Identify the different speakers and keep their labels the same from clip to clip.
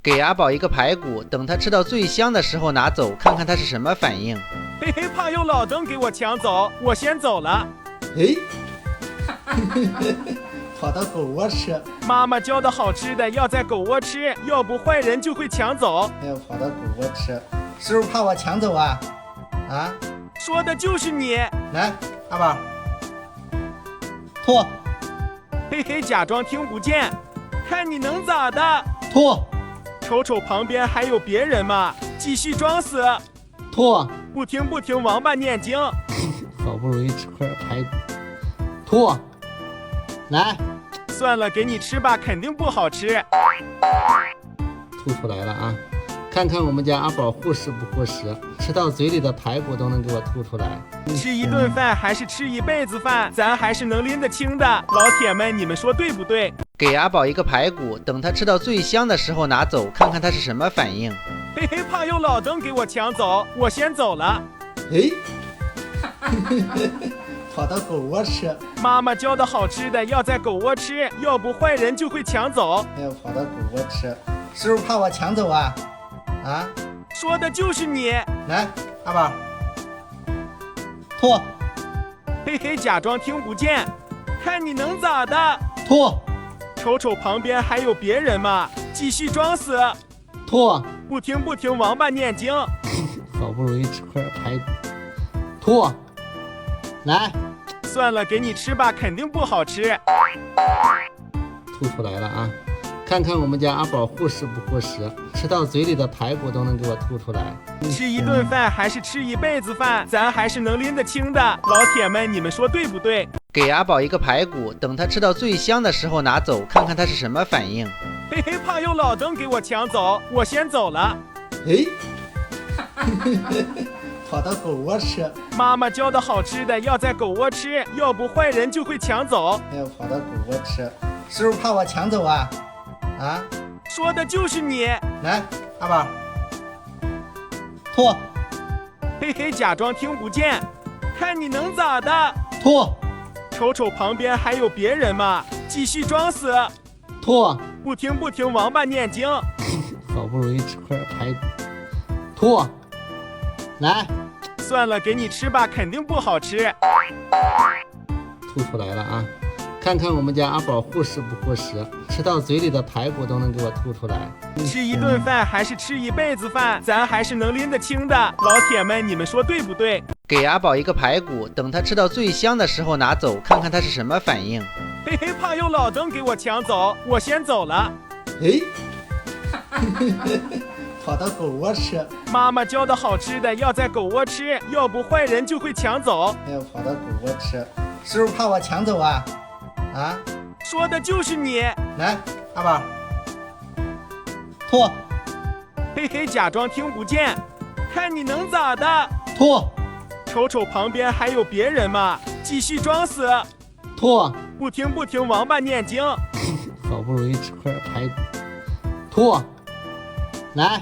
Speaker 1: 给阿宝一个排骨，等他吃到最香的时候拿走，看看他是什么反应。
Speaker 2: 嘿嘿，怕有老登给我抢走，我先走了。
Speaker 3: 哎，跑到狗窝吃。
Speaker 2: 妈妈教的好吃的要在狗窝吃，要不坏人就会抢走。
Speaker 3: 哎呦，跑到狗窝吃，是不是怕我抢走啊？啊？
Speaker 2: 说的就是你。
Speaker 3: 来，阿宝，吐。
Speaker 2: 嘿嘿，假装听不见，看你能咋的？
Speaker 3: 吐。
Speaker 2: 瞅瞅旁边还有别人吗？继续装死。
Speaker 3: 吐。
Speaker 2: 不听，王八念经。
Speaker 3: 好不容易吃块排骨，吐。来，
Speaker 2: 算了，给你吃吧，肯定不好吃。
Speaker 3: 吐出来了啊！看看我们家阿宝护食不护食，吃到嘴里的排骨都能给我吐出来。
Speaker 2: 吃一顿饭还是吃一辈子饭，咱还是能拎得清的。老铁们，你们说对不对？
Speaker 1: 给阿宝一个排骨，等他吃到最香的时候拿走，看看他是什么反应。
Speaker 2: 嘿嘿，怕有老登给我抢走，我先走了。
Speaker 3: 哎，跑到狗窝吃。
Speaker 2: 妈妈教的好吃的要在狗窝吃，要不坏人就会抢走。
Speaker 3: 哎呦，跑到狗窝吃，是不是怕我抢走啊？啊？
Speaker 2: 说的就是你。
Speaker 3: 来，阿宝，吐。
Speaker 2: 嘿嘿，假装听不见，看你能咋的？
Speaker 3: 吐。
Speaker 2: 瞅瞅旁边还有别人吗？继续装死。
Speaker 3: 吐。
Speaker 2: 不听，王八念经。
Speaker 3: 好不容易吃块排骨，吐。来，
Speaker 2: 算了，给你吃吧，肯定不好吃。
Speaker 3: 吐出来了啊！看看我们家阿宝护食不护食，吃到嘴里的排骨都能给我吐出来。
Speaker 2: 吃一顿饭还是吃一辈子饭，咱还是能拎得清的。老铁们，你们说对不对？
Speaker 1: 给阿宝一个排骨，等他吃到最香的时候拿走，看看他是什么反应。
Speaker 2: 嘿嘿，怕有老登给我抢走，我先走了。
Speaker 3: 哎，跑到狗窝吃。
Speaker 2: 妈妈教的好吃的要在狗窝吃，要不坏人就会抢走。
Speaker 3: 哎呦，跑到狗窝吃，是不是怕我抢走啊？啊？
Speaker 2: 说的就是你。
Speaker 3: 来，阿宝，吐。
Speaker 2: 嘿嘿，假装听不见，看你能咋的？
Speaker 3: 吐。
Speaker 2: 瞅瞅旁边还有别人吗？继续装死。
Speaker 3: 吐。
Speaker 2: 不听，王八念经。
Speaker 3: 好不容易吃块排骨，吐。来，
Speaker 2: 算了，给你吃吧，肯定不好吃。
Speaker 3: 吐出来了啊！看看我们家阿宝护食不护食，吃到嘴里的排骨都能给我吐出来。
Speaker 2: 吃一顿饭还是吃一辈子饭，咱还是能拎得清的。老铁们，你们说对不对？
Speaker 1: 给阿宝一个排骨，等他吃到最香的时候拿走，看看他是什么反应。
Speaker 2: 嘿嘿，怕有老登给我抢走，我先走了。
Speaker 3: 哎，跑到狗窝吃。
Speaker 2: 妈妈教的好吃的要在狗窝吃，要不坏人就会抢走。
Speaker 3: 哎呦，跑到狗窝吃，是不是怕我抢走啊？啊？
Speaker 2: 说的就是你。
Speaker 3: 来，阿宝，吐。
Speaker 2: 嘿嘿，假装听不见，看你能咋的？
Speaker 3: 吐。
Speaker 2: 瞅瞅旁边还有别人吗？继续装死。
Speaker 3: 吐。
Speaker 2: 不听，王八念经。
Speaker 3: 好不容易吃块排骨，吐。来，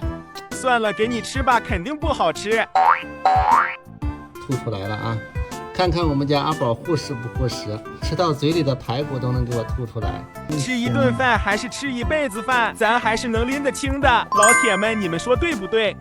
Speaker 2: 算了，给你吃吧，肯定不好吃。
Speaker 3: 吐出来了啊！看看我们家阿宝护食不护食，吃到嘴里的排骨都能给我吐出来。
Speaker 2: 吃一顿饭还是吃一辈子饭，咱还是能拎得清的。老铁们，你们说对不对？